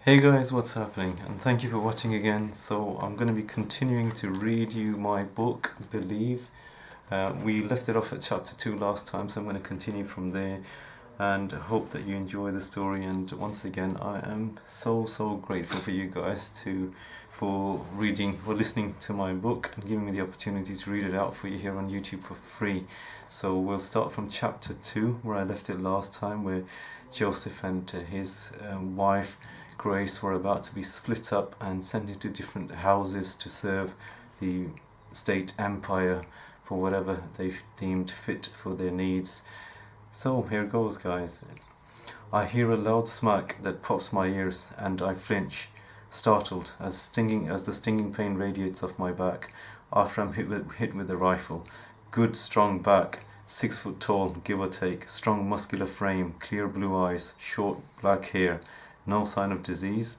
Hey guys, what's happening? And thank you for watching again. So I'm going to be continuing to read you my book, Believe. We left it off at chapter 2 last time, so I'm going to continue from there and hope that you enjoy the story. And once again, I am so grateful for you guys for listening to my book and giving me the opportunity to read it out for you here on YouTube for free. So we'll start from chapter 2 where I left it last time, where Joseph and his wife Grace were about to be split up and sent into different houses to serve the state empire for whatever they deemed fit for their needs. So here goes, guys. I hear a loud smack that pops my ears, and I flinch, startled as the stinging pain radiates off my back after I'm hit with a rifle. Good strong back, 6 foot tall, give or take, strong muscular frame, clear blue eyes, short black hair. No sign of disease.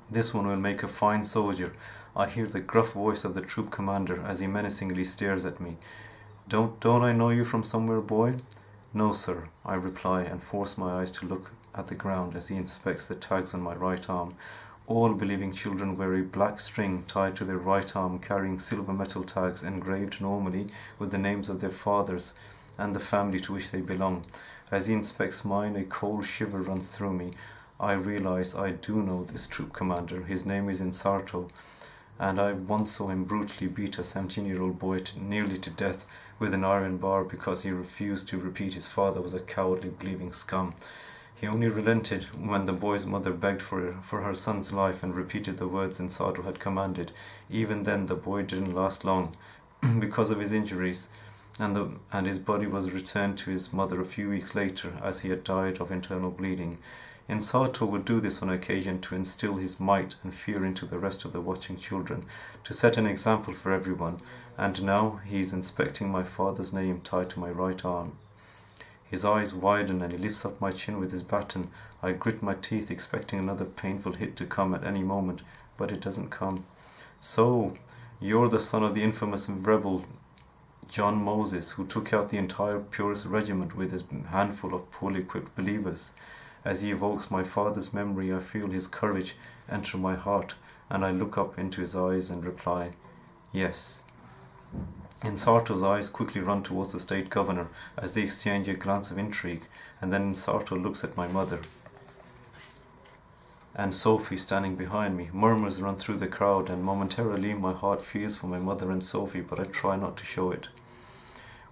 This one will make a fine soldier. I hear the gruff voice of the troop commander as he menacingly stares at me. Don't I know you from somewhere, boy? No, sir, I reply and force my eyes to look at the ground as he inspects the tags on my right arm. All believing children wear a black string tied to their right arm carrying silver metal tags engraved normally with the names of their fathers and the family to which they belong. As he inspects mine, a cold shiver runs through me. I realize I do know this troop commander. His name is Insarto, and I once saw him brutally beat a 17-year-old boy nearly to death with an iron bar because he refused to repeat his father was a cowardly, believing scum. He only relented when the boy's mother begged for her son's life and repeated the words Insarto had commanded. Even then, the boy didn't last long because of his injuries, and his body was returned to his mother a few weeks later as he had died of internal bleeding. Insato would do this on occasion to instill his might and fear into the rest of the watching children, to set an example for everyone, and now he is inspecting my father's name tied to my right arm. His eyes widen and he lifts up my chin with his baton. I grit my teeth, expecting another painful hit to come at any moment, but it doesn't come. So, you're the son of the infamous rebel John Moses, who took out the entire Purist regiment with his handful of poorly equipped believers. As he evokes my father's memory, I feel his courage enter my heart, and I look up into his eyes and reply, yes. Insarto's eyes quickly run towards the state governor as they exchange a glance of intrigue, and then Insarto looks at my mother. And Sophie, standing behind me. Murmurs run through the crowd, and momentarily my heart fears for my mother and Sophie, but I try not to show it.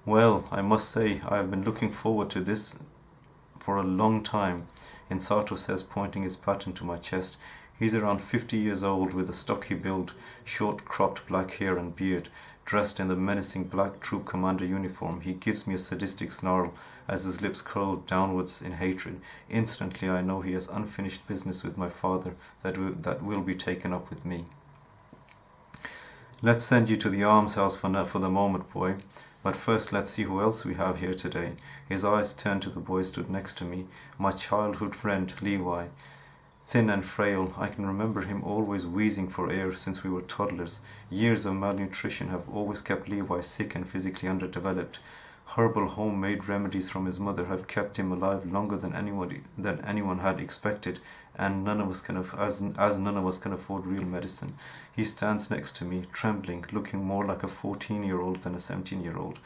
Well, I must say, I have been looking forward to this for a long time, Insato says, pointing his baton to my chest. He's around 50 years old, with a stocky build, short cropped black hair and beard. Dressed in the menacing black troop commander uniform, he gives me a sadistic snarl as his lips curl downwards in hatred. Instantly I know he has unfinished business with my father that will be taken up with me. Let's send you to the almshouse for the moment, boy. But first, let's see who else we have here today. His eyes turned to the boy stood next to me, my childhood friend, Levi. Thin and frail, I can remember him always wheezing for air since we were toddlers. Years of malnutrition have always kept Levi sick and physically underdeveloped. Herbal homemade remedies from his mother have kept him alive longer than anyone had expected, and none of us can afford real medicine. He stands next to me, trembling, looking more like a 14-year-old than a 17-year-old.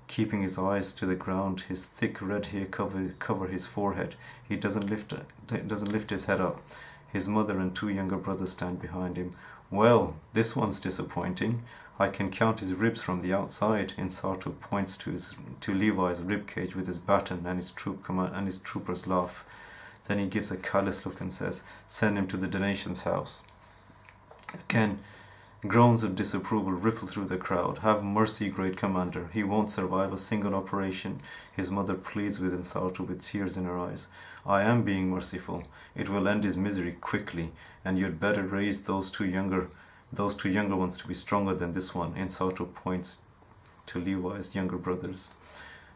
Keeping his eyes to the ground, his thick red hair cover his forehead. He doesn't lift his head up. His mother and 2 younger brothers stand behind him. Well, this one's disappointing. I can count his ribs from the outside. Insato points to Levi's ribcage with his baton, and his troopers laugh. Then he gives a callous look and says, "Send him to the donations house." Again, groans of disapproval ripple through the crowd. "Have mercy, great commander. He won't survive a single operation," his mother pleads with Insato with tears in her eyes. "I am being merciful. It will end his misery quickly, and you'd better raise those two younger ones to be stronger than this one." Insato points to Levi's younger brothers.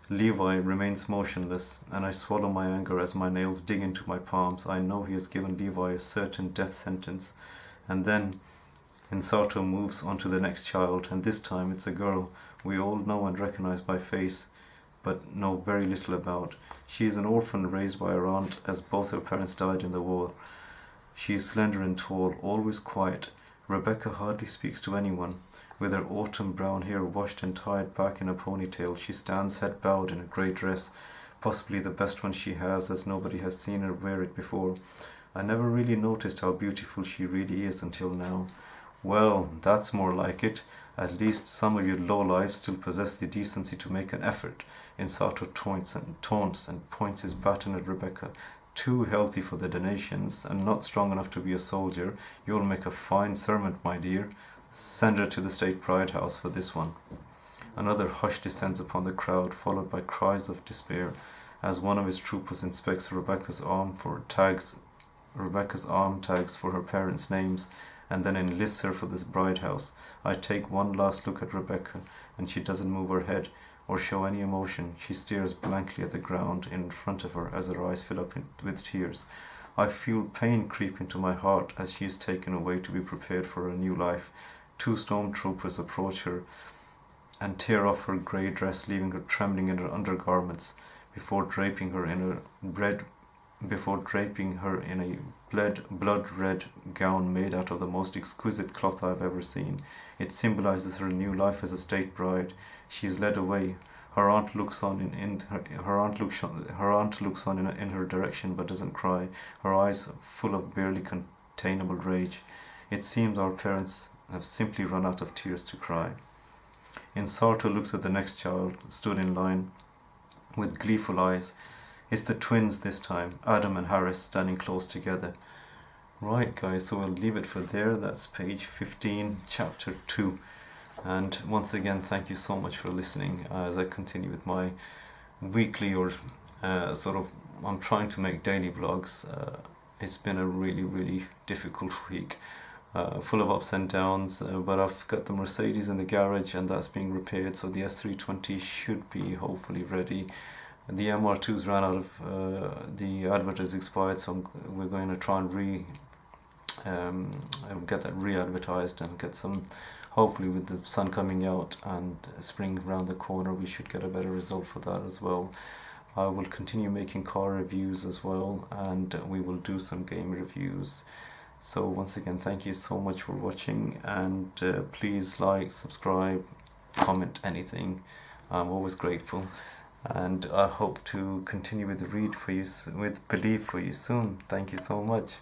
Levi remains motionless, and I swallow my anger as my nails dig into my palms. I know he has given Levi a certain death sentence. And then Insato moves on to the next child, and this time it's a girl we all know and recognize by face, but know very little about. She is an orphan raised by her aunt, as both her parents died in the war. She is slender and tall, always quiet. Rebecca hardly speaks to anyone. With her autumn brown hair washed and tied back in a ponytail, she stands head bowed in a grey dress, possibly the best one she has, as nobody has seen her wear it before. I never really noticed how beautiful she really is until now. Well, that's more like it. At least some of you lowlifes still possess the decency to make an effort. Insato taunts and points his baton at Rebecca. Too healthy for the donations, and not strong enough to be a soldier. You'll make a fine servant, my dear. Send her to the State Pride House for this one. Another hush descends upon the crowd, followed by cries of despair, as one of his troopers inspects Rebecca's arm tags for her parents' names, and then enlists her for this bride house. I take one last look at Rebecca, and she doesn't move her head or show any emotion. She stares blankly at the ground in front of her as her eyes fill up with tears. I feel pain creep into my heart as she is taken away to be prepared for a new life. 2 stormtroopers approach her and tear off her grey dress, leaving her trembling in her undergarments before draping her in a blood-red gown made out of the most exquisite cloth I have ever seen. It symbolizes her new life as a state bride. She is led away. Her aunt looks on in her direction, but doesn't cry. Her eyes full of barely containable rage. It seems our parents have simply run out of tears to cry. Insalto looks at the next child, stood in line, with gleeful eyes. It's the twins this time, Adam and Harris, standing close together. Right, guys, so we'll leave it for there. That's page 15, chapter 2. And once again, thank you so much for listening as I continue with my weekly or I'm trying to make daily vlogs. It's been a really, really difficult week. Full of ups and downs, but I've got the Mercedes in the garage and that's being repaired, so the S320 should be hopefully ready. The MR2's ran out of, the advert is expired, so we're going to try and get that re-advertised and get some, hopefully with the sun coming out and spring around the corner, we should get a better result for that as well. I will continue making car reviews as well, and we will do some game reviews. So once again, thank you so much for watching, and please like, subscribe, comment, anything. I'm always grateful, and I hope to continue with the read for you, with belief for you soon. Thank you so much.